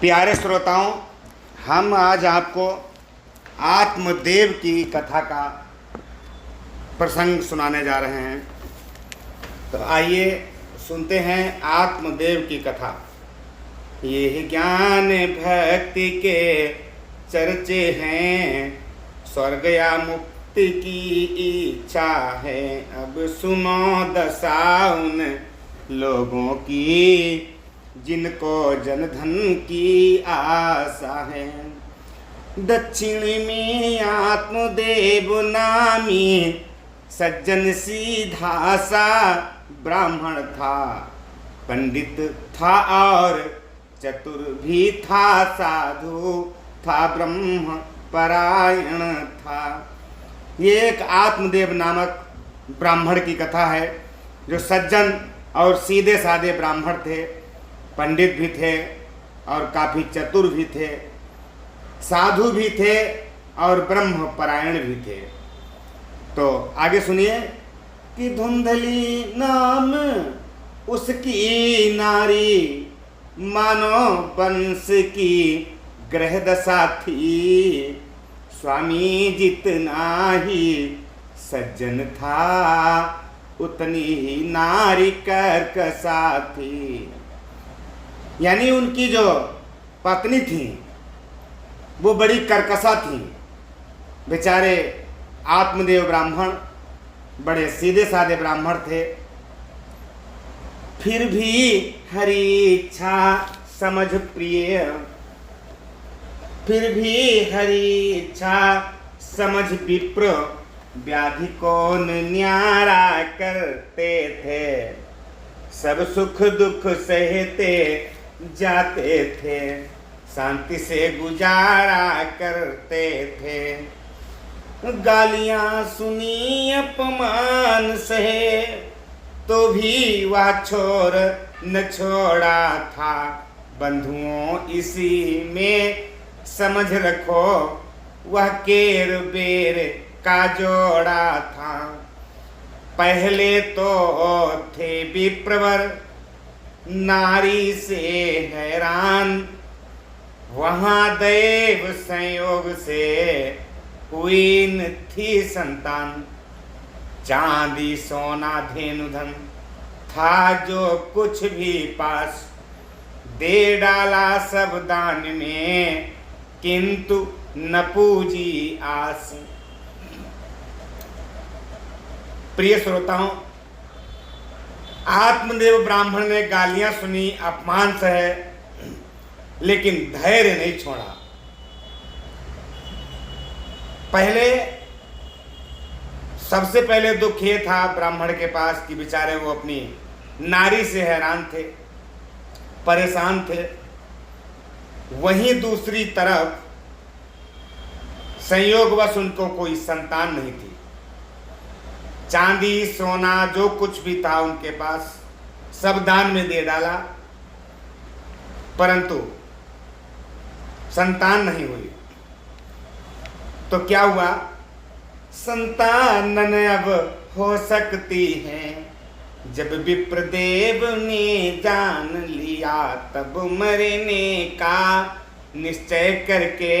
प्यारे श्रोताओं, हम आज आपको आत्मदेव की कथा का प्रसंग सुनाने जा रहे हैं। तो आइए सुनते हैं आत्मदेव की कथा। ये ज्ञान भक्ति के चर्चे हैं, स्वर्ग या मुक्ति की इच्छा है। अब सुनो दशा उन लोगों की जिनको जनधन की आशा है। दक्षिण में आत्मदेव नामी सज्जन सीधा सा ब्राह्मण था। पंडित था और चतुर भी था, साधु था, ब्रह्म परायण था। ये एक आत्मदेव नामक ब्राह्मण की कथा है, जो सज्जन और सीधे साधे ब्राह्मण थे, पंडित भी थे और काफ़ी चतुर भी थे, साधु भी थे और ब्रह्म परायण भी थे। तो आगे सुनिए कि धुंधली नाम उसकी नारी, मानो वंश की ग्रह दशा थी। स्वामी जितना ही सज्जन था, उतनी ही नारी कर्कशा थी। यानी उनकी जो पत्नी थी वो बड़ी कर्कशा थी। बेचारे आत्मदेव ब्राह्मण बड़े सीधे साधे ब्राह्मण थे, फिर भी हरि इच्छा समझ प्रिय, फिर भी हरि इच्छा समझ विप्र व्याधि को न्यारा करते थे। सब सुख दुख सहते जाते थे, शांति से गुजारा करते थे। गालियां सुनी अपमान सहे, तो भी वह छोर न छोड़ा था। बंधुओं इसी में समझ रखो, वह केर बेर का जोड़ा था। पहले तो थे विप्रवर नारी से हैरान, वहाँ दैव संयोग से हुई न थी संतान। चांदी सोना धेनु धन था जो कुछ भी पास, दे डाला सब दान में, किंतु न पूजी आस। प्रिय श्रोताओं, आत्मदेव ब्राह्मण ने गालियां सुनी, अपमान सहे, लेकिन धैर्य नहीं छोड़ा। सबसे पहले दुख ये था ब्राह्मण के पास कि बेचारे वो अपनी नारी से हैरान थे, परेशान थे। वहीं दूसरी तरफ संयोगवश उनको कोई संतान नहीं थी। चांदी सोना जो कुछ भी था उनके पास सब दान में दे डाला, परंतु संतान नहीं हुई। तो क्या हुआ? संतान अब हो सकती है, जब विप्रदेव ने जान लिया, तब मरने का निश्चय करके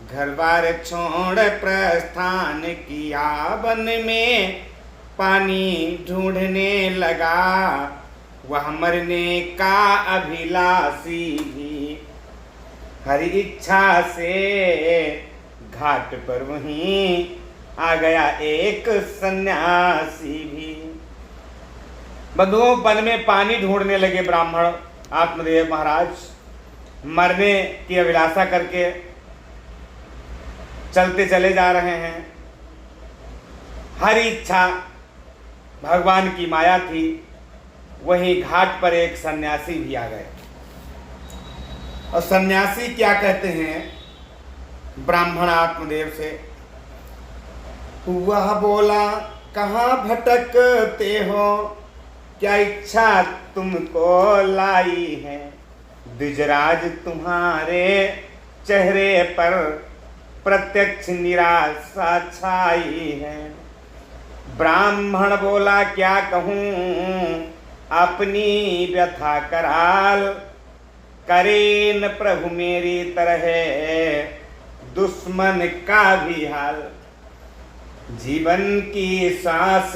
घर बार छोड़ प्रस्थान किया। वन में पानी ढूंढने लगा, वह मरने का अभिलाषी भी। हरि इच्छा से घाट पर वहीं आ गया एक सन्यासी भी। बंधुओं, वन में पानी ढूंढने लगे ब्राह्मण आत्मदेव महाराज, मरने की अभिलाषा करके चलते चले जा रहे हैं। हर इच्छा भगवान की माया थी। वहीं घाट पर एक सन्यासी भी आ गए। और सन्यासी क्या कहते हैं ब्राह्मण आत्मदेव से? वह बोला, कहाँ भटकते हो, क्या इच्छा तुमको लाई है। द्विजराज तुम्हारे चेहरे पर प्रत्यक्ष निराशा छाई है। ब्राह्मण बोला, क्या कहूँ अपनी व्यथा कराल, करे न प्रभु मेरी तरह दुश्मन का भी हाल। जीवन की सांस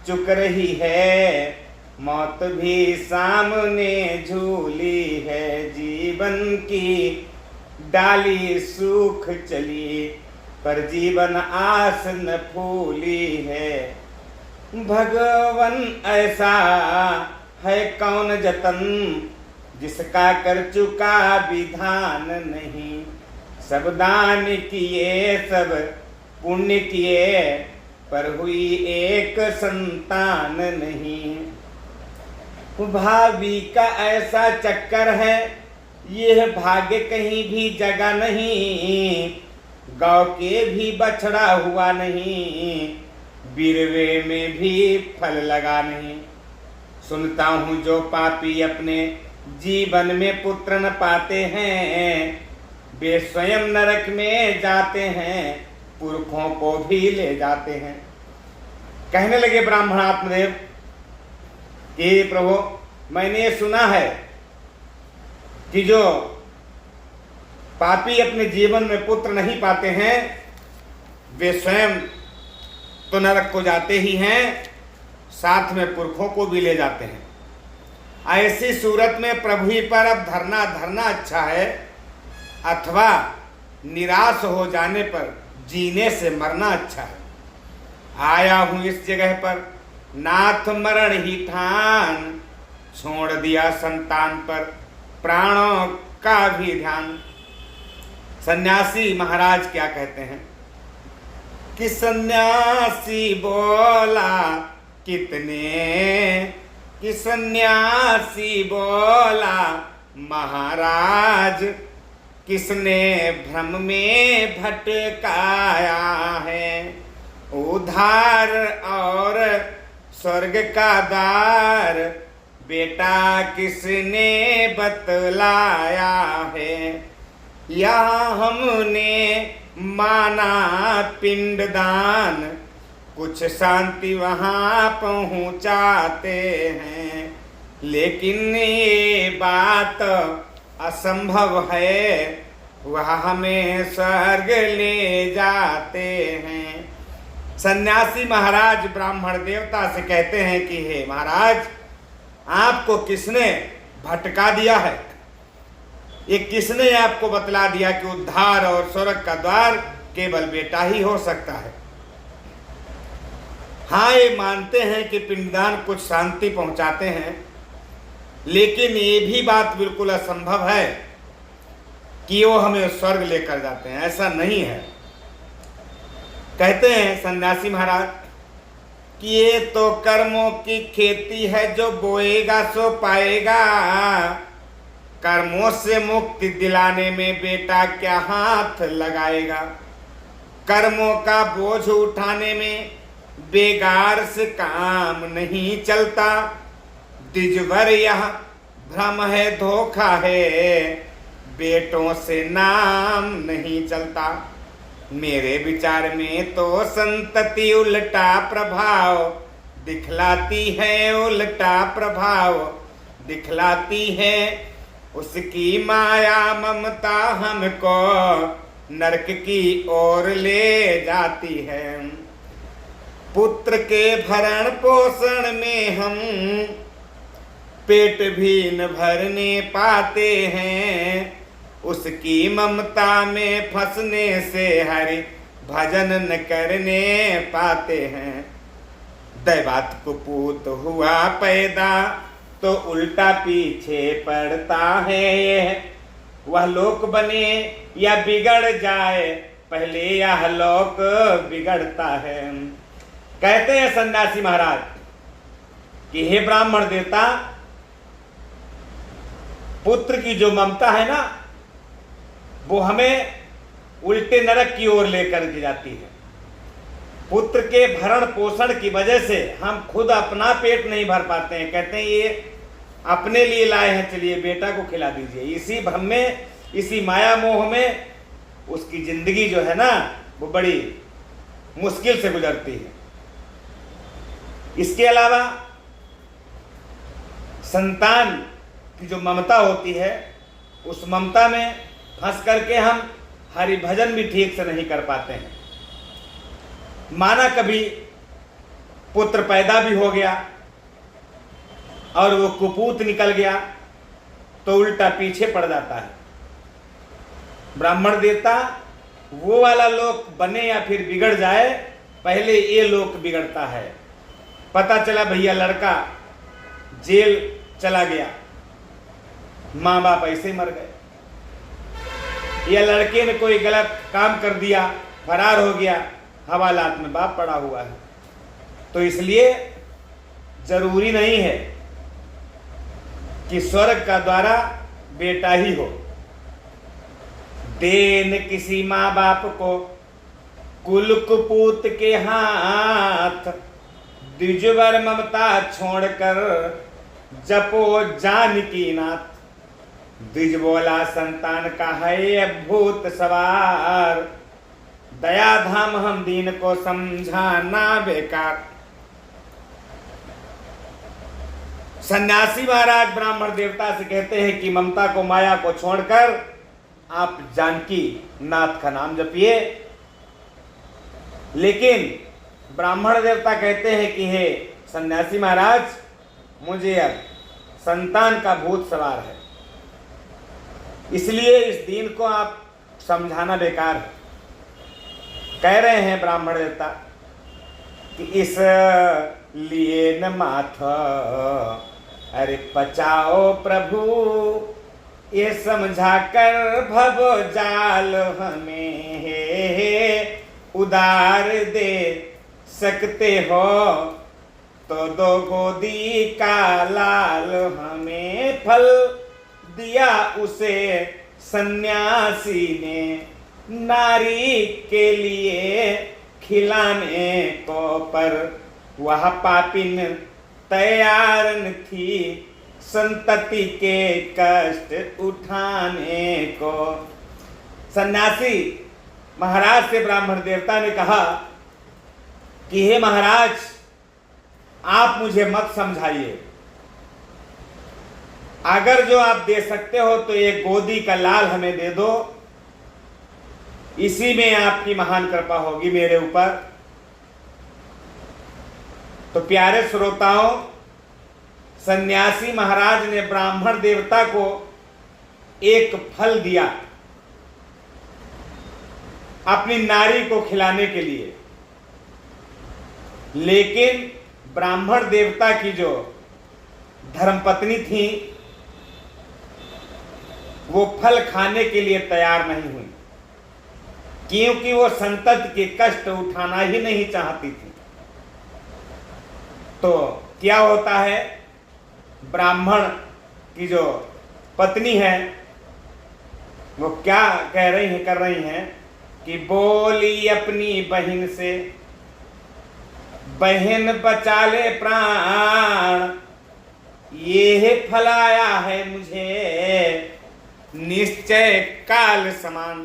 चुक रही है, मौत भी सामने झूली है। जीवन की डाली सूख चली, पर जीवन आस न फूली है। भगवन ऐसा है कौन जतन, जिसका कर चुका विधान नहीं। सब दान किए सब पुण्य किए, पर हुई एक संतान नहीं। भाभी का ऐसा चक्कर है, यह भाग्य कहीं भी जगह नहीं। गाँव के भी बछड़ा हुआ नहीं, बिरवे में भी फल लगा नहीं। सुनता हूँ जो पापी अपने जीवन में पुत्र न पाते हैं, वे स्वयं नरक में जाते हैं, पुरखों को भी ले जाते हैं। कहने लगे ब्राह्मण आत्मदेव कि प्रभु, मैंने सुना है कि जो पापी अपने जीवन में पुत्र नहीं पाते हैं, वे स्वयं तो नरक को जाते ही हैं, साथ में पुरखों को भी ले जाते हैं। ऐसी सूरत में प्रभु ही पर अब धरना अच्छा है, अथवा निराश हो जाने पर जीने से मरना अच्छा है। आया हूं इस जगह पर नाथ मरण ही ठान, छोड़ दिया संतान पर प्राणों का भी ध्यान। सन्यासी महाराज क्या कहते हैं कि सन्यासी बोला कितने, कि सन्यासी बोला महाराज, किसने भ्रम में भटकाया है। उधार और स्वर्ग का द्वार, बेटा किसने बतलाया है। यहाँ हमने माना पिंडदान, कुछ शांति वहाँ पहुँचाते हैं, लेकिन ये बात असंभव है, वह हमें स्वर्ग ले जाते हैं। सन्यासी महाराज ब्राह्मण देवता से कहते हैं कि हे महाराज, आपको किसने भटका दिया है? ये किसने आपको बतला दिया कि उद्धार और स्वर्ग का द्वार केवल बेटा ही हो सकता है? हाँ, ये मानते हैं कि पिंडदान कुछ शांति पहुंचाते हैं, लेकिन ये भी बात बिल्कुल असंभव है कि वो हमें स्वर्ग लेकर जाते हैं। ऐसा नहीं है। कहते हैं सन्यासी महाराज कि ये तो कर्मों की खेती है, जो बोएगा सो पाएगा। कर्मों से मुक्ति दिलाने में बेटा क्या हाथ लगाएगा। कर्मों का बोझ उठाने में बेगार से काम नहीं चलता। दिजवर यह भ्रम है, धोखा है, बेटों से नाम नहीं चलता। मेरे विचार में तो संतति उल्टा प्रभाव दिखलाती है, उल्टा प्रभाव दिखलाती है। उसकी माया ममता हमको नरक की ओर ले जाती है। पुत्र के भरण पोषण में हम पेट भी न भरने पाते हैं। उसकी ममता में फंसने से हरि भजन न करने पाते हैं। दैवात कुपूत हुआ पैदा तो उल्टा पीछे पड़ता है। वह लोक बने या बिगड़ जाए, पहले यह लोक बिगड़ता है। कहते हैं सन्यासी महाराज कि हे ब्राह्मण देवता, पुत्र की जो ममता है ना, वो हमें उल्टे नरक की ओर लेकर के जाती है। पुत्र के भरण पोषण की वजह से हम खुद अपना पेट नहीं भर पाते हैं। कहते हैं ये अपने लिए लाए हैं, चलिए बेटा को खिला दीजिए। इसी भ्रम में, इसी माया मोह में उसकी जिंदगी जो है ना, वो बड़ी मुश्किल से गुजरती है। इसके अलावा संतान की जो ममता होती है, उस ममता में फंस करके हम हरि भजन भी ठीक से नहीं कर पाते हैं। माना कभी पुत्र पैदा भी हो गया और वो कुपूत निकल गया तो उल्टा पीछे पड़ जाता है। ब्राह्मण देवता वो वाला लोक बने या फिर बिगड़ जाए, पहले ये लोक बिगड़ता है। पता चला भैया लड़का जेल चला गया, माँ बाप ऐसे मर गए, या लड़के ने कोई गलत काम कर दिया, फरार हो गया, हवालात में बाप पड़ा हुआ है। तो इसलिए जरूरी नहीं है कि स्वर्ग का द्वारा बेटा ही हो। देन किसी माँ बाप को कुल कुपूत के हाथ, द्विजवर ममता छोड़कर जपो जानकी नाथ। द्विज बोला संतान का है भूत सवार, दया धाम हम दीन को समझाना बेकार। सन्यासी महाराज ब्राह्मण देवता से कहते हैं कि ममता को माया को छोड़कर आप जानकी नाथ का नाम जपिए। लेकिन ब्राह्मण देवता कहते हैं कि हे सन्यासी महाराज, मुझे अब संतान का भूत सवार है, इसलिए इस दीन को आप समझाना बेकार है। कह रहे हैं ब्राह्मण देवता कि इस लिए न माथा, अरे बचाओ प्रभु ये समझा कर भव जाल हमें हे उदार दे सकते हो तो दो गोदी का लाल हमें। फल दिया उसे सन्यासी ने नारी के लिए खिलाने को, पर वह पापिन तैयार न थी संतति के कष्ट उठाने को। सन्यासी महाराज से ब्राह्मण देवता ने कहा कि हे महाराज, आप मुझे मत समझाइए, अगर जो आप दे सकते हो तो एक गोदी का लाल हमें दे दो, इसी में आपकी महान कृपा होगी मेरे ऊपर। तो प्यारे श्रोताओं, सन्यासी महाराज ने ब्राह्मण देवता को एक फल दिया अपनी नारी को खिलाने के लिए, लेकिन ब्राह्मण देवता की जो धर्मपत्नी थी वो फल खाने के लिए तैयार नहीं हुई, क्योंकि वो संतत के कष्ट उठाना ही नहीं चाहती थी। तो क्या होता है, ब्राह्मण की जो पत्नी है वो क्या कह रही है, कर रही हैं कि बोली अपनी बहन से, बहन बचा ले प्राण, ये फल आया है मुझे निश्चय काल समान।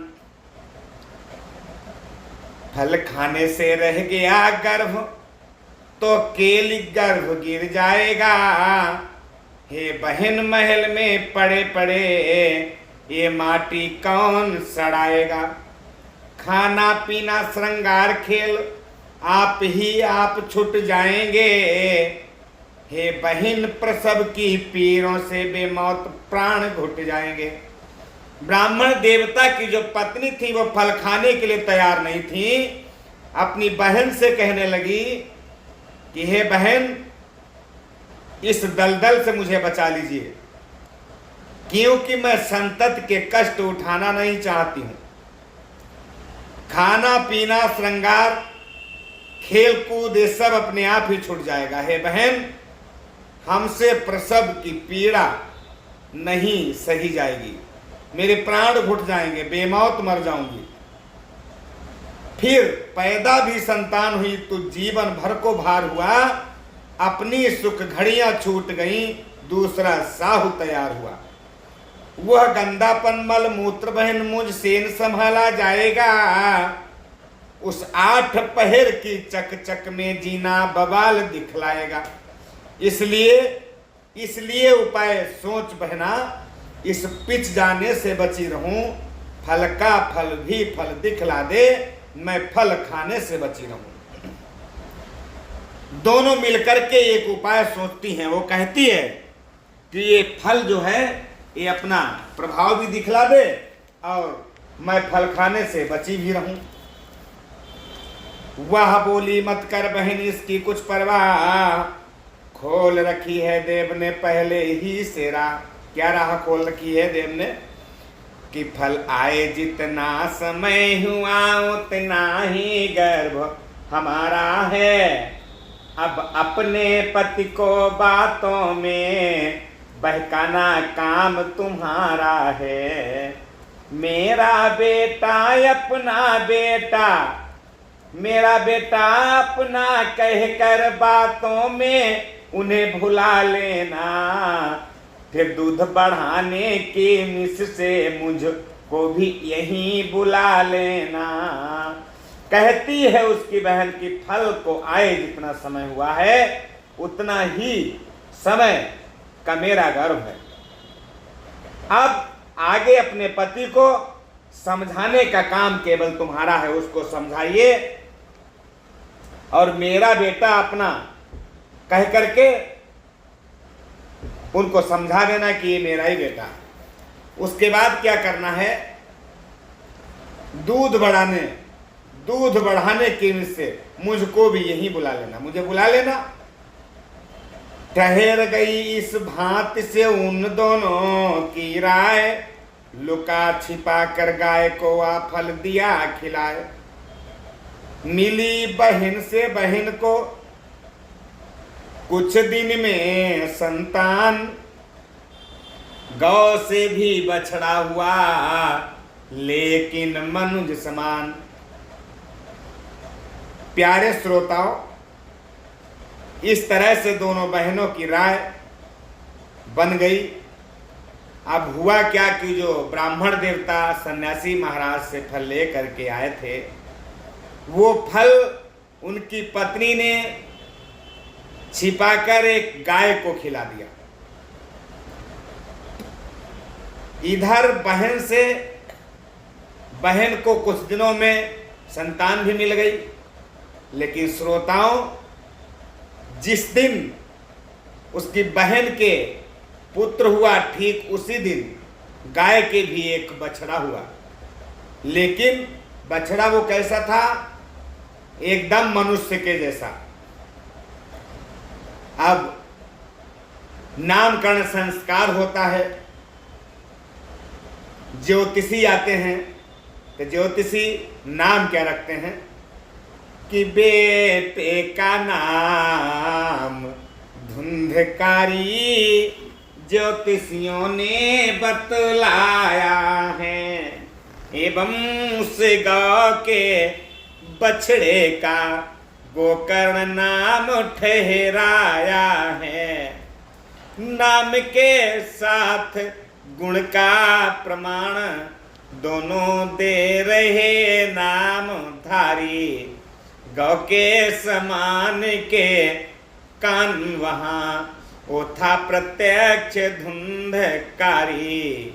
फल खाने से रह गया गर्भ तो केली गर्भ गिर जाएगा। हे बहन महल में पड़े पड़े ये माटी कौन सड़ाएगा। खाना पीना श्रृंगार खेल आप ही आप छूट जाएंगे। हे बहन प्रसव की पीरों से बेमौत प्राण घुट जाएंगे। ब्राह्मण देवता की जो पत्नी थी वो फल खाने के लिए तैयार नहीं थी, अपनी बहन से कहने लगी कि हे बहन, इस दलदल से मुझे बचा लीजिए, क्योंकि मैं संतत के कष्ट उठाना नहीं चाहती हूं। खाना पीना श्रृंगार खेल कूद ये सब अपने आप ही छूट जाएगा। हे बहन, हमसे प्रसव की पीड़ा नहीं सही जाएगी, मेरे प्राण घुट जाएंगे, बेमौत मर जाऊंगी। फिर पैदा भी संतान हुई तो जीवन भर को भार हुआ, अपनी सुख घड़ियां छूट गईं, दूसरा साहू तैयार हुआ। वह गंदापन मल मूत्र बहन मुझसे न संभाला जाएगा। उस 8 पहर की चक चक में जीना बवाल दिखलाएगा। इसलिए उपाय सोच बहना, इस पिच जाने से बची रहूं, फल का फल भी फल दिखला दे, मैं फल खाने से बची रहूं। दोनों मिलकर के एक उपाय सोचती हैं। वो कहती है कि ये फल जो है ये अपना प्रभाव भी दिखला दे और मैं फल खाने से बची भी रहूं। वह बोली, मत कर बहन इसकी कुछ परवाह, खोल रखी है देव ने पहले ही से राह। क्या राह खोल रखी है देव ने कि फल आए जितना समय हुआ उतना ही गर्भ हमारा है। अब अपने पति को बातों में बहकाना काम तुम्हारा है। मेरा बेटा अपना बेटा, मेरा बेटा अपना कहकर बातों में उन्हें भुला लेना, फिर दूध बढ़ाने की मिस से मुझको भी यहीं बुला लेना। कहती है उसकी बहन की फल को आए जितना समय हुआ है उतना ही समय का मेरा गर्व है। अब आगे अपने पति को समझाने का काम केवल तुम्हारा है, उसको समझाइए और मेरा बेटा अपना कह करके उनको समझा देना कि ये मेरा ही बेटा है। उसके बाद क्या करना है, दूध बढ़ाने की से मुझको भी यहीं बुला लेना, मुझे बुला लेना। ठहर गई इस भांति से उन दोनों की राय, लुका छिपा कर गाय को आ फल दिया खिलाए। मिली बहन से बहन को कुछ दिन में संतान, गौ से भी बछड़ा हुआ लेकिन मनुज समान। प्यारे श्रोताओं, इस तरह से दोनों बहनों की राय बन गई। अब हुआ क्या कि जो ब्राह्मण देवता सन्यासी महाराज से फल ले करके आए थे, वो फल उनकी पत्नी ने छिपाकर एक गाय को खिला दिया। इधर बहन को कुछ दिनों में संतान भी मिल गई, लेकिन श्रोताओं, जिस दिन उसकी बहन के पुत्र हुआ ठीक उसी दिन गाय के भी एक बछड़ा हुआ। लेकिन बछड़ा वो कैसा था, एकदम मनुष्य के जैसा। अब नामकरण संस्कार होता है, ज्योतिषी आते हैं तो ज्योतिषी नाम क्या रखते हैं कि बेटे का नाम धुंधकारी ज्योतिषियों ने बतलाया है, एवं उस गौ के बछड़े का गोकर्ण नाम ठहराया है। नाम के साथ गुण का प्रमाण दोनों दे रहे नाम धारी। गौ के समान के कान वहां वो था प्रत्यक्ष धुंधकारी।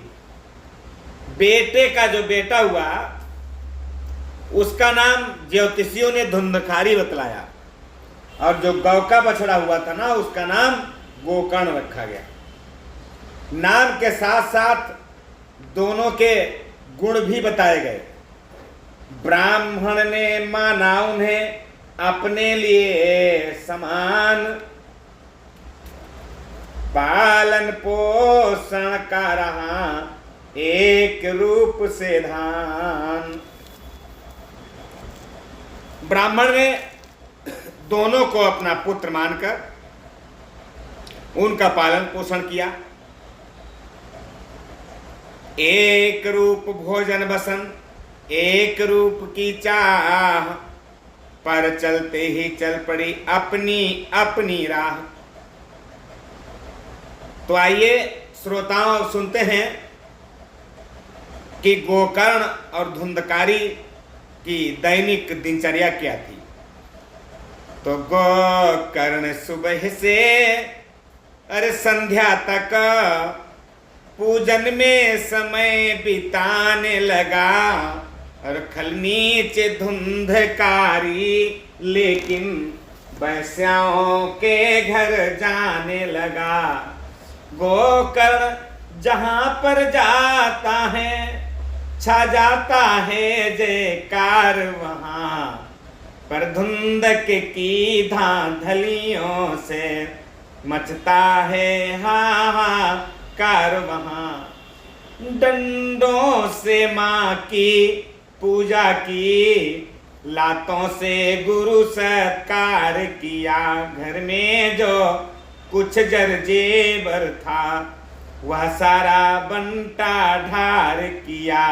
बेटे का जो बेटा हुआ उसका नाम ज्योतिषियों ने धुंधकारी बतलाया, और जो गौ का बछड़ा हुआ था ना उसका नाम गोकर्ण रखा गया। नाम के साथ साथ दोनों के गुण भी बताए गए। ब्राह्मण ने माना उन्हें अपने लिए समान, पालन पोषण का रहा एक रूप से धान। ब्राह्मण ने दोनों को अपना पुत्र मानकर उनका पालन पोषण किया। एक रूप भोजन बसन, एक रूप की चाह, पर चलते ही चल पड़ी अपनी अपनी राह। तो आइए श्रोताओं सुनते हैं कि गोकर्ण और धुंधकारी की दैनिक दिनचर्या क्या थी। तो गोकर्ण सुबह से अरे संध्या तक पूजन में समय बिताने लगा, और खल नीचे धुंधकारी, लेकिन वैश्याओं के घर जाने लगा। गोकर्ण जहां पर जाता है छा जाता है जयकार वहां, पर धुंधक की धांधलियों से मचता है हाहाकार वहां। डंडों से माँ की पूजा की, लातों से गुरु सत्कार किया, घर में जो कुछ जर जेवर था वह सारा बंटा ढार किया।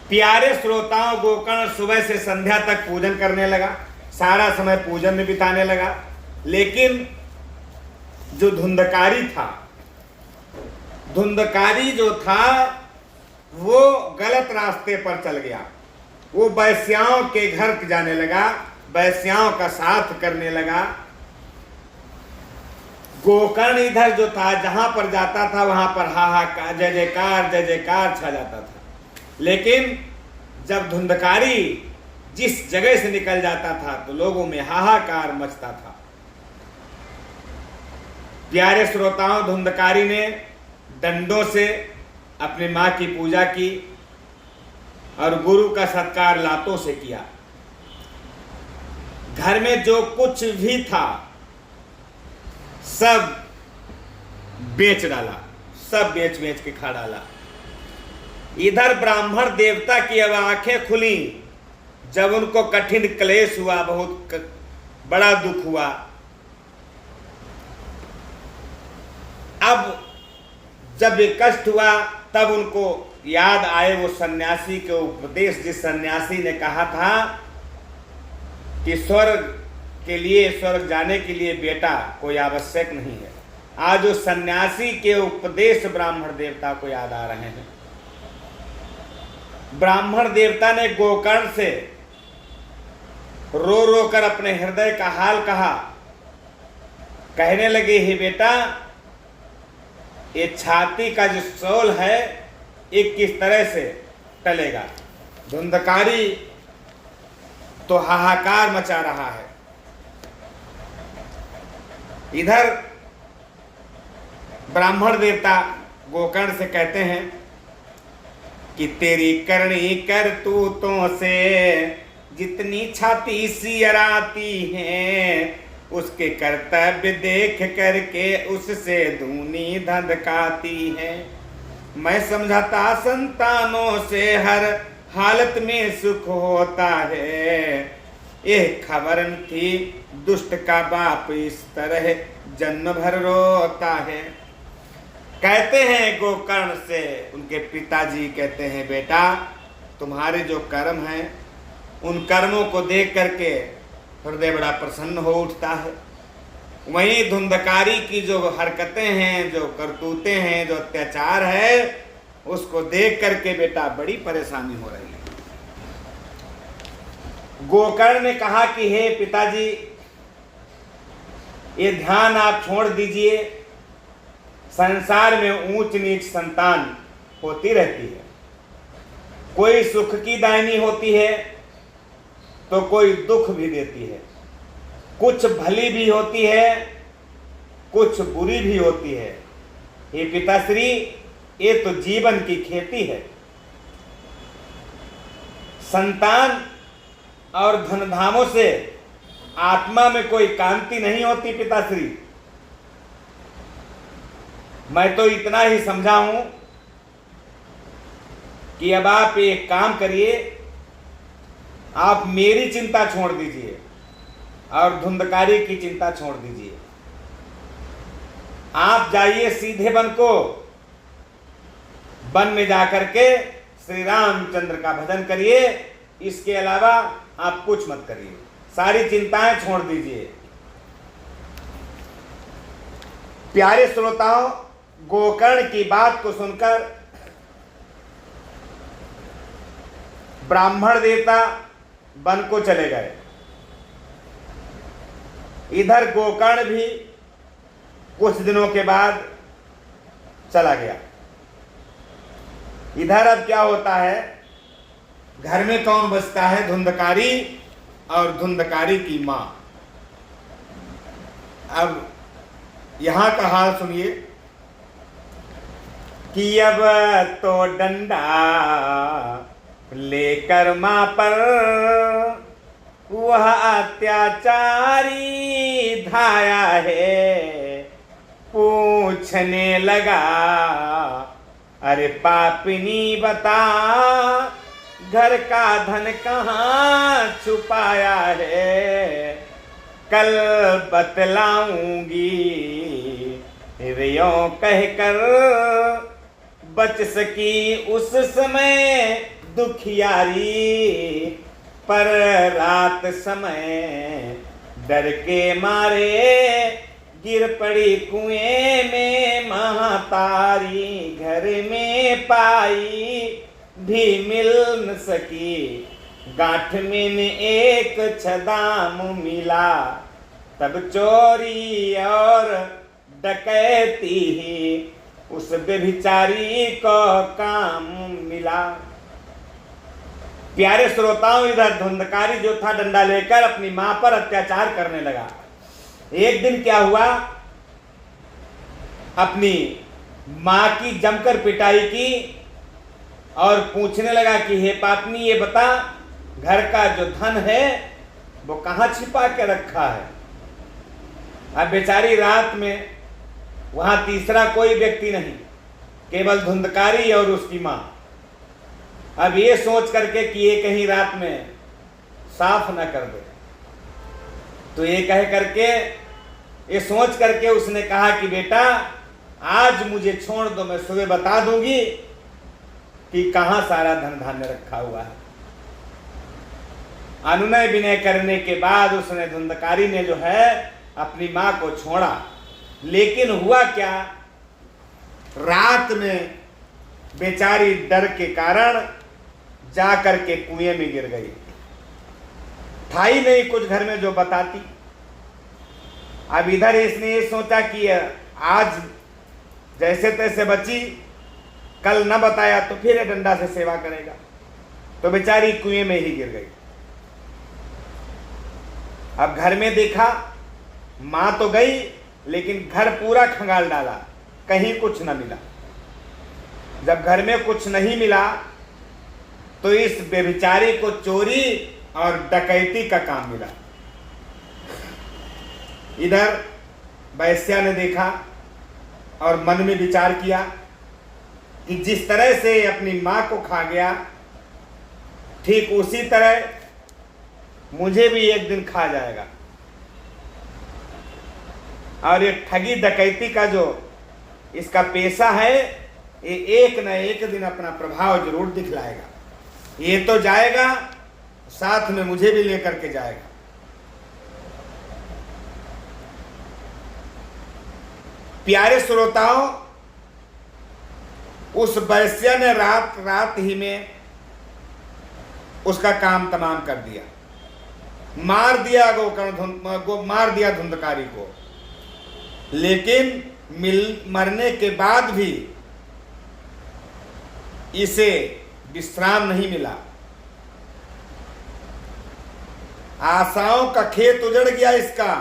प्यारे श्रोताओं, गोकर्ण सुबह से संध्या तक पूजन करने लगा, सारा समय पूजन में बिताने लगा, लेकिन जो धुंधकारी था, धुंधकारी जो था वो गलत रास्ते पर चल गया। वो वैश्याओं के घर जाने लगा, वैश्याओं का साथ करने लगा। गोकर्ण इधर जो था, जहां पर जाता था वहां पर हाहाकार जय जयकार छा जाता था, लेकिन जब धुंधकारी जिस जगह से निकल जाता था तो लोगों में हाहाकार मचता था। प्यारे श्रोताओं, धुंधकारी ने डंडों से अपनी मां की पूजा की और गुरु का सत्कार लातों से किया। घर में जो कुछ भी था सब बेच डाला, सब बेच बेच के खा डाला। इधर ब्राह्मण देवता की अब आंखें खुली जब उनको कठिन क्लेश हुआ, बहुत बड़ा दुख हुआ। अब जब ये कष्ट हुआ तब उनको याद आए वो सन्यासी के उपदेश, जिस सन्यासी ने कहा था कि स्वर्ग के लिए, स्वर्ग जाने के लिए बेटा कोई आवश्यक नहीं है। आज उस सन्यासी के उपदेश ब्राह्मण देवता को याद आ रहे हैं। ब्राह्मण देवता ने गोकर्ण से रो रो कर अपने हृदय का हाल कहा। कहने लगे, हे बेटा, ये छाती का जो सोल है ये किस तरह से टलेगा? धुंधकारी तो हाहाकार मचा रहा है। इधर ब्राह्मण देवता गोकर्ण से कहते हैं कि तेरी करनी करतूतों से जितनी छाती सियराती है, उसके कर्तव्य देख करके उससे धूनी धधकाती है। मैं समझाता संतानों से हर हालत में सुख होता है, यह खबर थी दुष्ट का बाप इस तरह जन्म भर रोता है। कहते हैं गोकर्ण से उनके पिताजी कहते हैं, बेटा तुम्हारे जो कर्म हैं उन कर्मों को देख करके हृदय बड़ा प्रसन्न हो उठता है। वहीं धुंधकारी की जो हरकतें हैं, जो करतूतें हैं, जो अत्याचार है, उसको देख करके बेटा बड़ी परेशानी हो रही है। गोकर्ण ने कहा कि हे पिताजी, ये ध्यान आप छोड़ दीजिए। संसार में ऊंच नीच संतान होती रहती है, कोई सुख की दायनी होती है तो कोई दुख भी देती है, कुछ भली भी होती है, कुछ बुरी भी होती है। हे पिताश्री, ये तो जीवन की खेती है। संतान और धनधामों से आत्मा में कोई कांति नहीं होती पिताश्री। मैं तो इतना ही समझा हूं कि अब आप एक काम करिए, आप मेरी चिंता छोड़ दीजिए और धुंधकारी की चिंता छोड़ दीजिए। आप जाइए सीधे वन को, वन में जाकर के श्री रामचंद्र का भजन करिए। इसके अलावा आप कुछ मत करिए, सारी चिंताएं छोड़ दीजिए। प्यारे श्रोताओं, गोकर्ण की बात को सुनकर ब्राह्मण देवता वन को चले गए। इधर गोकर्ण भी कुछ दिनों के बाद चला गया। इधर अब क्या होता है, घर में कौन बचता है? धुंधकारी और धुंधकारी की मां। अब यहां का हाल सुनिए कि अब तो डंडा लेकर मां पर वह अत्याचारी धाया है। पूछने लगा, अरे पापिनी बता, घर का धन कहाँ छुपाया है? कल बतलाऊंगी रियों कहकर बच सकी उस समय दुखियारी। पर रात समय डर के मारे गिर पड़ी कुएं में महातारी। घर में पाई भी मिल न सकी, गांठ में न एक छदाम मिला। तब चोरी और डकैती ही उस व्यभिचारी को काम मिला। प्यारे श्रोताओं, इधर धुंधकारी जो था डंडा लेकर अपनी मां पर अत्याचार करने लगा। एक दिन क्या हुआ, अपनी मां की जमकर पिटाई की और पूछने लगा कि हे पापनी, ये बता, घर का जो धन है वो कहां छिपा के रखा है? अब बेचारी रात में वहां तीसरा कोई व्यक्ति नहीं, केवल धुंधकारी और उसकी मां। अब ये सोच करके कि ये कहीं रात में साफ न कर दे, तो ये कह करके, ये सोच करके उसने कहा कि बेटा आज मुझे छोड़ दो, मैं सुबह बता दूंगी कि कहां सारा धन धान्य रखा हुआ है। अनुनय विनय करने के बाद उसने, धुंधकारी ने जो है अपनी मां को छोड़ा। लेकिन हुआ क्या, रात में बेचारी डर के कारण जा करके कुएं में गिर गई। था ही नहीं कुछ घर में जो बताती। अब इधर इसने ये सोचा कि आज जैसे तैसे बची, कल न बताया तो फिर डंडा से सेवा करेगा, तो बेचारी कुएं में ही गिर गई। अब घर में देखा, मां तो गई लेकिन घर पूरा खंगाल डाला, कहीं कुछ न मिला। जब घर में कुछ नहीं मिला तो इस बेचारी को चोरी और डकैती का काम मिला। इधर वैश्या ने देखा और मन में विचार किया कि जिस तरह से अपनी मां को खा गया, ठीक उसी तरह मुझे भी एक दिन खा जाएगा। और ये ठगी डकैती का जो इसका पेशा है, ये एक न एक दिन अपना प्रभाव जरूर दिखलाएगा। ये तो जाएगा, साथ में मुझे भी लेकर के जाएगा। प्यारे श्रोताओं, उस वैश्य ने रात ही में उसका काम तमाम कर दिया, मार दिया मार दिया धुंधकारी को। लेकिन मरने के बाद भी इसे विश्राम नहीं मिला। आशाओं का खेत उजड़ गया इसका।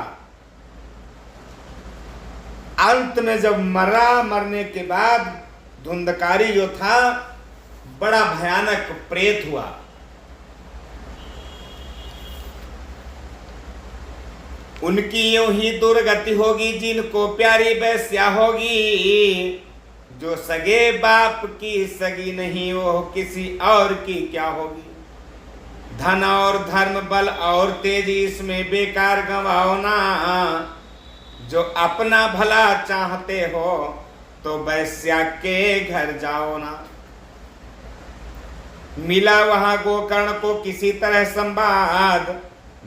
अंत में जब मरने के बाद धुंधकारी जो था बड़ा भयानक प्रेत हुआ। उनकी यूं ही दुर्गति होगी जिनको प्यारी वैश्या होगी। जो सगे बाप की सगी नहीं वो किसी और की क्या होगी। धन और धर्म बल और तेजी इसमें बेकार गंवाओ ना। जो अपना भला चाहते हो तो वैश्या के घर जाओ ना। मिला वहां गोकर्ण को किसी तरह संवाद,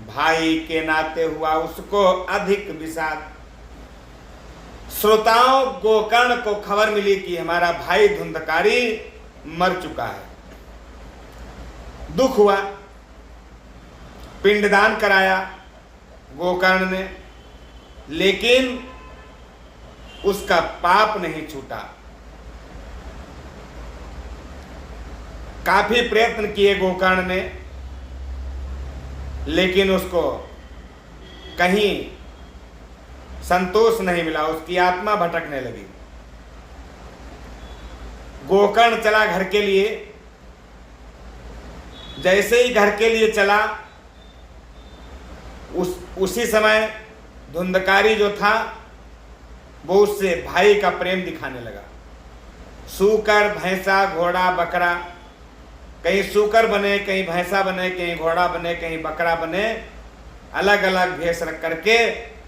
भाई के नाते हुआ उसको अधिक विषाद। श्रोताओं, गोकर्ण को खबर मिली कि हमारा भाई धुंधकारी मर चुका है। दुख हुआ, पिंडदान कराया गोकर्ण ने, लेकिन उसका पाप नहीं छूटा। काफी प्रयत्न किए गोकर्ण ने, लेकिन उसको कहीं संतोष नहीं मिला, उसकी आत्मा भटकने लगी। गोकर्ण चला घर के लिए। जैसे ही घर के लिए चला, उसी समय धुंधकारी जो था वो उससे भाई का प्रेम दिखाने लगा। सूकर, भैंसा, घोड़ा, बकरा, कहीं सूकर बने, कहीं भैंसा बने, कहीं घोड़ा बने, कहीं बकरा बने, अलग अलग भेष रख करके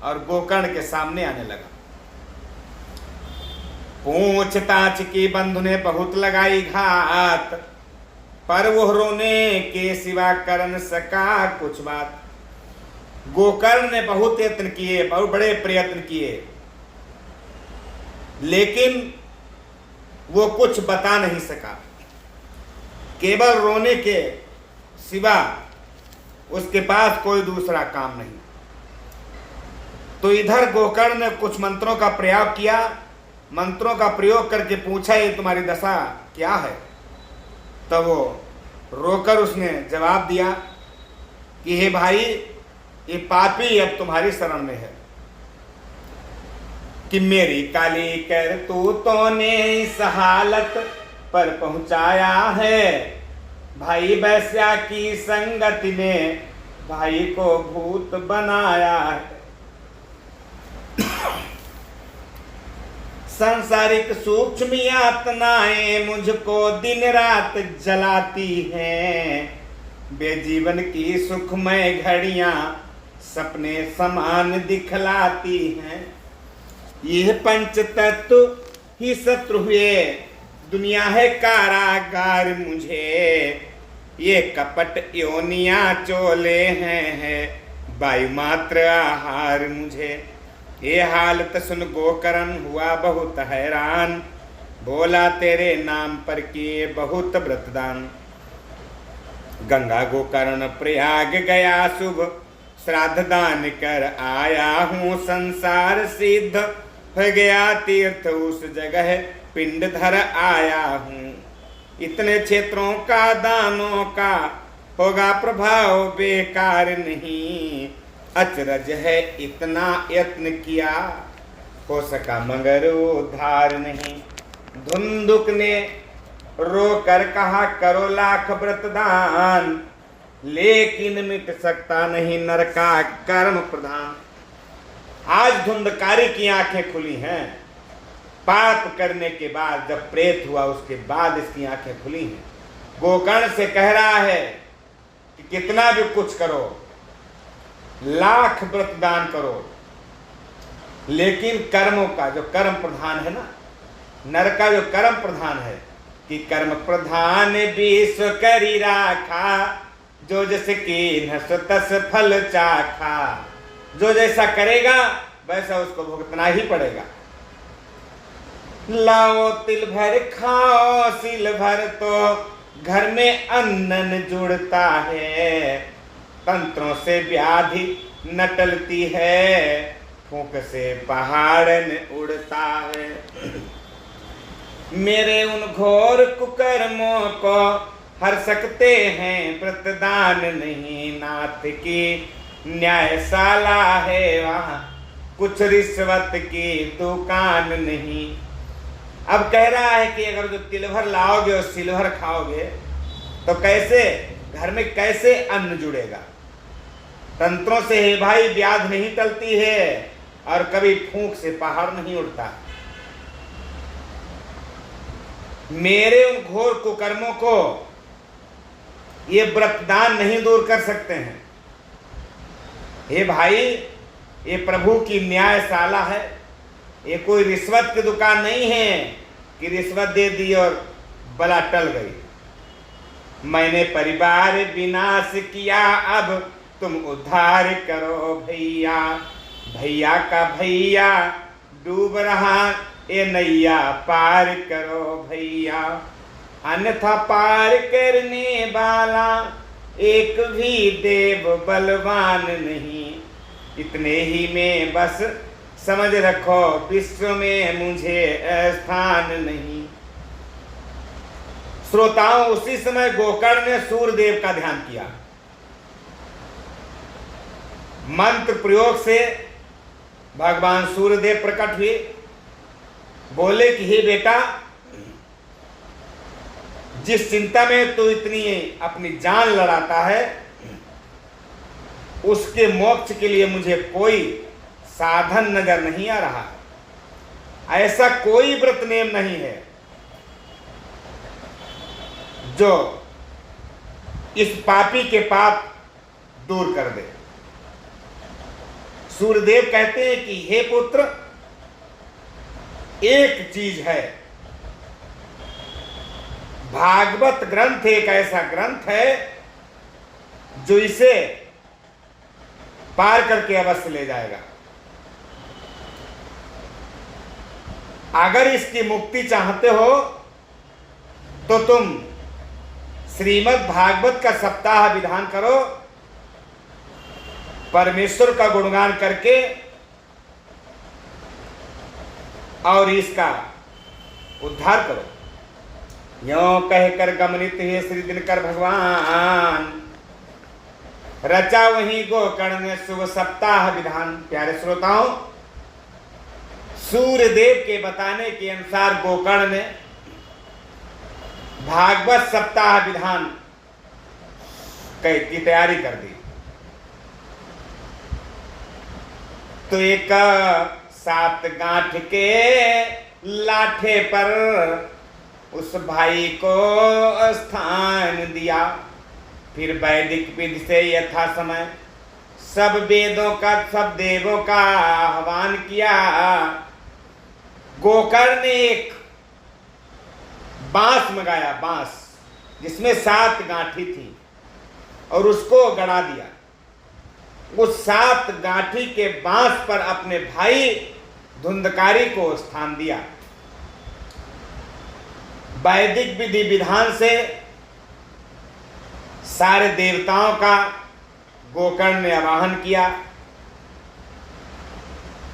और गोकर्ण के सामने आने लगा। पूछताछ की बंधु ने बहुत लगाई घात, पर वो रोने के सिवा कर न सका कुछ बात। गोकर्ण ने बहुत यत्न किए, बहुत बड़े प्रयत्न किए, लेकिन वो कुछ बता नहीं सका। केवल रोने के सिवा उसके पास कोई दूसरा काम नहीं। तो इधर गोकर्ण ने कुछ मंत्रों का प्रयोग किया। मंत्रों का प्रयोग करके पूछा, ये तुम्हारी दशा क्या है? तब वो रोकर उसने जवाब दिया कि हे भाई, ये पापी अब तुम्हारी शरण में है कि मेरी काली करतूतों ने इस हालत पर पहुंचाया है। भाई वैश्या की संगति ने भाई को भूत बनाया है। सांसारिक सूक्ष्म यातनाएं मुझको दिन रात जलाती हैं। बेजीवन की सुखमय घड़ियां सपने समान दिखलाती हैं। यह पंच तत्व ही शत्रु हुए, दुनिया है कारागार मुझे। ये कपट योनियां चोले हैं, वायु मात्र आहार मुझे। ये हालत सुन गोकर्ण हुआ बहुत हैरान, बोला तेरे नाम पर किए बहुत व्रतदान। गंगा गोकर्ण प्रयाग गया शुभ, श्राद्ध दान कर आया हूँ संसार सिद्ध। हो गया तीर्थ उस जगह पिंड धर आया हूँ। इतने क्षेत्रों का दानों का होगा प्रभाव बेकार नहीं। अचरज है इतना यत्न किया, हो सका मगर उद्धार नहीं। धुंधुक ने रो कर कहा करो लाख व्रतदान, लेकिन मिट सकता नहीं नर का कर्म प्रधान। आज धुंधकारी की आंखें खुली हैं। पाप करने के बाद जब प्रेत हुआ उसके बाद इसकी आंखें खुली हैं। गोकर्ण से कह रहा है कि कितना भी कुछ करो, लाख व्रतदान करो, लेकिन कर्मों का जो कर्म प्रधान है ना, नर का जो कर्म प्रधान है कि कर्म प्रधान विश्व करी राखा। जो जैसे की नस तस फल चाखा। जो जैसा करेगा वैसा उसको भुगतना ही पड़ेगा। लाओ तिल भर खाओ सिल भर, तो घर में अन्न जुड़ता है। तंत्रों से व्याधि न टलती है, फूंक से पहाड़ न उड़ता है। मेरे उन घोर कुकर्मों को हर सकते हैं व्रतदान नहीं। नाथ की न्यायशाला है वहाँ, कुछ रिश्वत की दुकान नहीं। अब कह रहा है कि अगर जो तिलभर लाओगे और सिलभर खाओगे तो कैसे घर में कैसे अन्न जुड़ेगा। तंत्रों से हे भाई व्याध नहीं टलती है और कभी फूंक से पहाड़ नहीं उड़ता। मेरे उन घोर कुकर्मों को ये व्रतदान नहीं दूर कर सकते हैं। हे भाई, ये प्रभु की न्यायशाला है, ये कोई रिश्वत की दुकान नहीं है कि रिश्वत दे दी और बला टल गई। मैंने परिवार विनाश किया, अब तुम उद्धार करो भैया। भैया का भैया डूब रहा, ये नैया पार करो भैया। अन्यथा पार करने वाला एक भी देव बलवान नहीं। इतने ही में बस समझ रखो, विश्व में मुझे स्थान नहीं। श्रोताओं, उसी समय गोकर्ण ने सूर्यदेव का ध्यान किया। मंत्र प्रयोग से भगवान सूर्यदेव प्रकट हुए। बोले कि हे बेटा, जिस चिंता में तू इतनी अपनी जान लड़ाता है, उसके मोक्ष के लिए मुझे कोई साधन नजर नहीं आ रहा। ऐसा कोई व्रत नेम नहीं है जो इस पापी के पाप दूर कर दे। सूर्यदेव कहते हैं कि हे पुत्र, एक चीज है, भागवत ग्रंथ एक ऐसा ग्रंथ है जो इसे पार करके अवश्य ले जाएगा। अगर इसकी मुक्ति चाहते हो तो तुम श्रीमद् भागवत का सप्ताह विधान करो, परमेश्वर का गुणगान करके, और इसका उद्धार करो। यों कहकर गमनित हुए श्री दिनकर भगवान, रचा वहीं गोकर्ण ने शुभ सप्ताह विधान। प्यारे श्रोताओं, सूर्यदेव के बताने के अनुसार गोकर्ण ने भागवत सप्ताह विधान की तैयारी कर दी। तो एक 7 गांठ के लाठे पर उस भाई को स्थान दिया। फिर वैदिक विधि से यथा समय सब वेदों का, सब देवों का आह्वान किया। गोकर्ण ने एक बांस मंगाया, बांस जिसमें 7 गांठी थी, और उसको गड़ा दिया। उस 7 गांठी के बांस पर अपने भाई धुंधकारी को स्थान दिया। वैदिक विधि विधान से सारे देवताओं का गोकर्ण ने आवाहन किया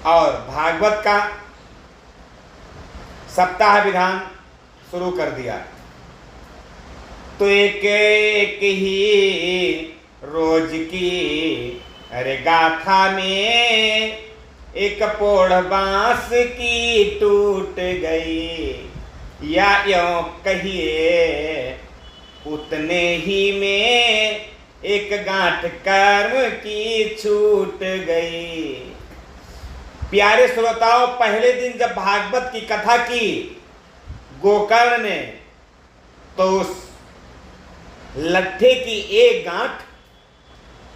और भागवत का सप्ताह विधान शुरू कर दिया। तो एक एक ही रोज की अरे गाथा में एक पोढ़ बांस की टूट गई, या यों कहिए उतने ही में एक गांठ कर्म की छूट गई। प्यारे श्रोताओं, पहले दिन जब भागवत की कथा की गोकर्ण ने, तो उस लट्ठे की एक गांठ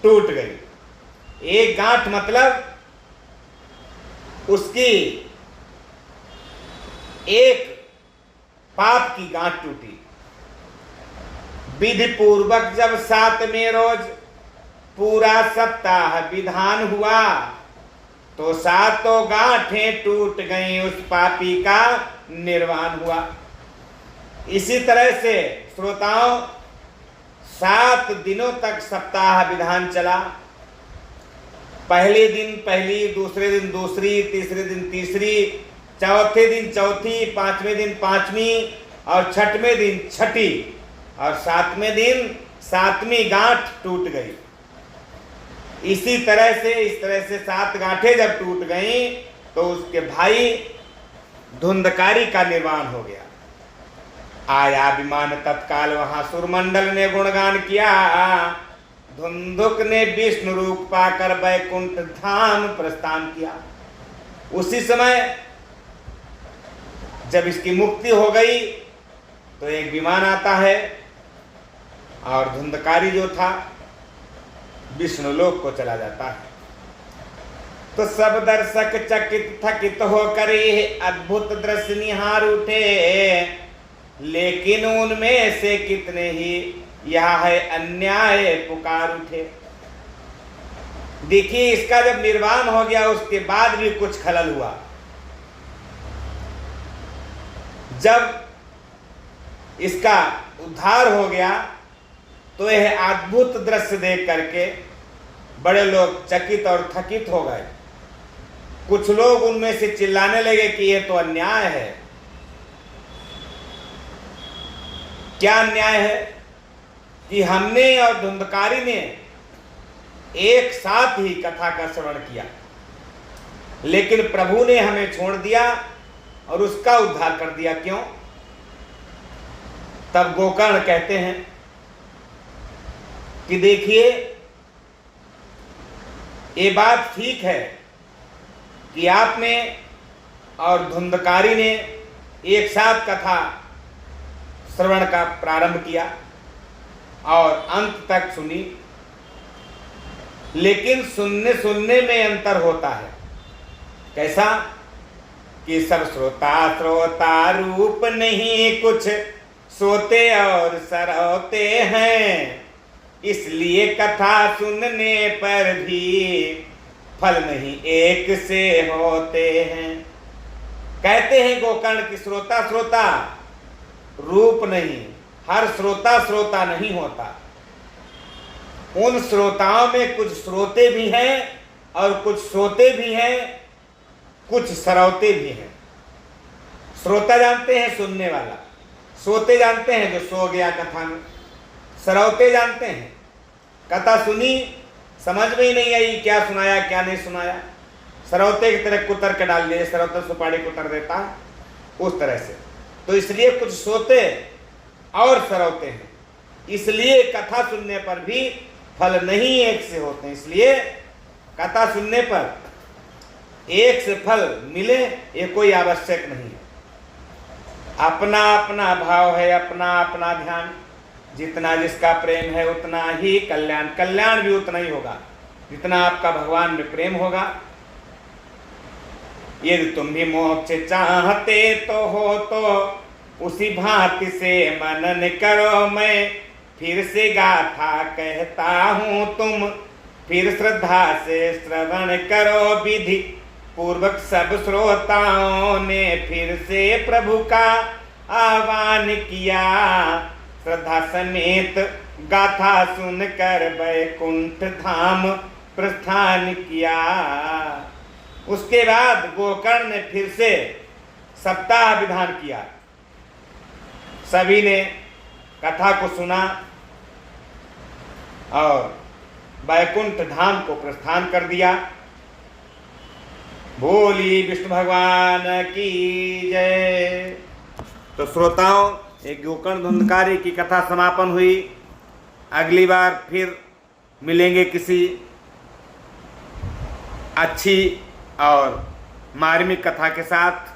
टूट गई। एक गांठ मतलब उसकी एक पाप की गांठ टूटी। विधि पूर्वक जब 7वें रोज पूरा सप्ताह विधान हुआ तो 7 गांठें टूट गईं, उस पापी का निर्वाण हुआ। इसी तरह से श्रोताओं, 7 दिनों तक सप्ताह विधान चला। पहले दिन पहली, दूसरे दिन दूसरी, तीसरे दिन तीसरी, चौथे दिन चौथी, 5वें दिन 5वीं, और 6वें दिन 6ठी, और 7वें दिन 7वीं गांठ टूट गई। इस तरह से 7 गांठें जब टूट गईं तो उसके भाई धुंधकारी का निर्वाण हो गया। आया विमान तत्काल, वहां सुरमंडल ने गुणगान किया। धुंधुक ने विष्णु रूप पाकर वैकुंठ धाम प्रस्थान किया। उसी समय जब इसकी मुक्ति हो गई तो एक विमान आता है और धुंधकारी जो था विष्णु लोक को चला जाता है। तो सब दर्शक चकित थकित होकर यह अद्भुत दृश्य निहार उठे, लेकिन उनमें से कितने ही यह है अन्याय पुकार उठे। देखिए, इसका जब निर्वाण हो गया उसके बाद भी कुछ खलल हुआ। जब इसका उद्धार हो गया तो यह अद्भुत दृश्य देख करके बड़े लोग चकित और थकित हो गए। कुछ लोग उनमें से चिल्लाने लगे कि यह तो अन्याय है। क्या अन्याय है कि हमने और धुंधकारी ने एक साथ ही कथा का श्रवण किया, लेकिन प्रभु ने हमें छोड़ दिया और उसका उद्धार कर दिया। क्यों? तब गोकर्ण कहते हैं कि देखिए, ये बात ठीक है कि आपने और धुंधकारी ने एक साथ कथा श्रवण का प्रारंभ किया और अंत तक सुनी, लेकिन सुनने सुनने में अंतर होता है। कैसा? कि सब श्रोता श्रोता रूप नहीं, कुछ सोते और सरौते हैं, इसलिए कथा सुनने पर भी फल नहीं एक से होते हैं। कहते हैं गोकर्ण की श्रोता श्रोता रूप नहीं, हर श्रोता श्रोता नहीं होता। उन श्रोताओं में कुछ श्रोते भी हैं और कुछ सोते भी हैं, कुछ सरौते भी हैं। श्रोता जानते हैं सुनने वाला, सोते जानते हैं जो सो गया कथा में, सरौते जानते हैं कथा सुनी समझ में ही नहीं आई क्या सुनाया क्या नहीं सुनाया, सरौते की तरह कुतर के डाल दिए, सरौता सुपारी कुतर देता है उस तरह से। तो इसलिए कुछ सोते और सरौते हैं, इसलिए कथा सुनने पर भी फल नहीं एक से होते हैं। इसलिए कथा सुनने पर एक से फल मिले ये कोई आवश्यक नहीं है। अपना अपना भाव है, अपना अपना ध्यान, जितना जिसका प्रेम है उतना ही कल्याण, कल्याण भी उतना ही होगा जितना आपका भगवान में प्रेम होगा। यदि तुम भी मोक्ष चाहते तो हो तो उसी भांति से मनन करो। मैं फिर से गाथा कहता हूँ, तुम फिर श्रद्धा से श्रवण करो। विधि पूर्वक सब श्रोताओं ने फिर से प्रभु का आह्वान किया, श्रद्धा समेत गाथा सुनकर वैकुंठ धाम प्रस्थान किया। उसके बाद गोकर्ण ने फिर से सप्ताह विधान किया। सभी ने कथा को सुना और वैकुंठ धाम को प्रस्थान कर दिया। बोली विष्णु भगवान की जय। तो श्रोताओं, एक गोकर्ण धुंधकारी की कथा समापन हुई। अगली बार फिर मिलेंगे किसी अच्छी और मार्मिक कथा के साथ।